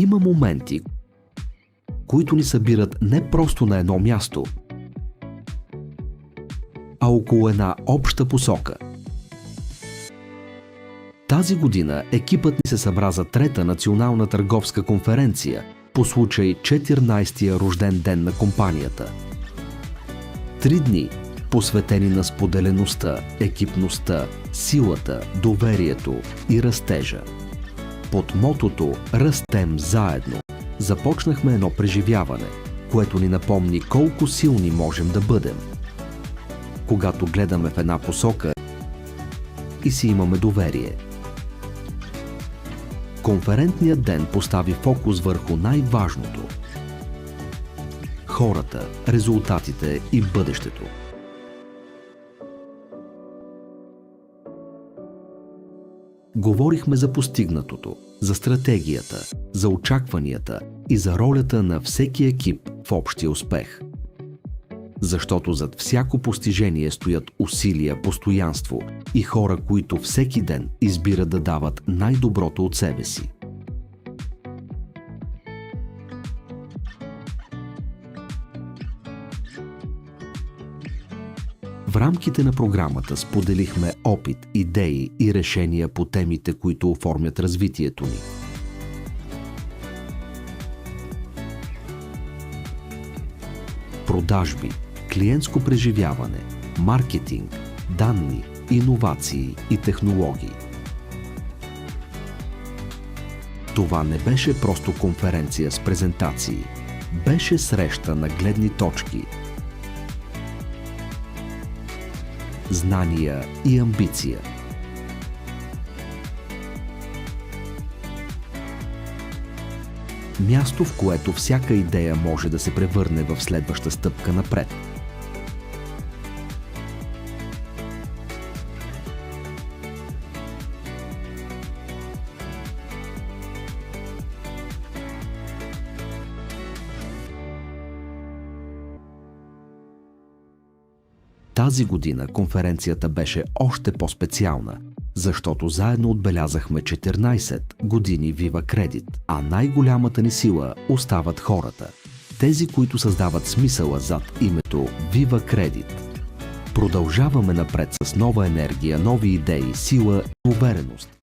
Има моменти, които ни събират не просто на едно място, а около една обща посока. Тази година екипът ни се събра за трета национална търговска конференция по случай 14-тия рожден ден на компанията. 3 дни, посветени на споделеността, екипността, силата, доверието и растежа. Под мотото «Растем заедно» започнахме едно преживяване, което ни напомни колко силни можем да бъдем, когато гледаме в една посока и си имаме доверие. Конферентният ден постави фокус върху най-важното – хората, резултатите и бъдещето. Говорихме за постигнатото, за стратегията, за очакванията и за ролята на всеки екип в общия успех. Защото зад всяко постижение стоят усилия, постоянство и хора, които всеки ден избират да дават най-доброто от себе си. В рамките на програмата споделихме опит, идеи и решения по темите, които оформят развитието ни. Продажби, клиентско преживяване, маркетинг, данни, иновации и технологии. Това не беше просто конференция с презентации. Беше среща на гледни точки, знания и амбиция. Място, в което всяка идея може да се превърне в следваща стъпка напред. Тази година конференцията беше още по-специална, защото заедно отбелязахме 14 години Viva Credit, а най-голямата ни сила остават хората. Тези, които създават смисъла зад името Viva Credit. Продължаваме напред с нова енергия, нови идеи, сила и увереност.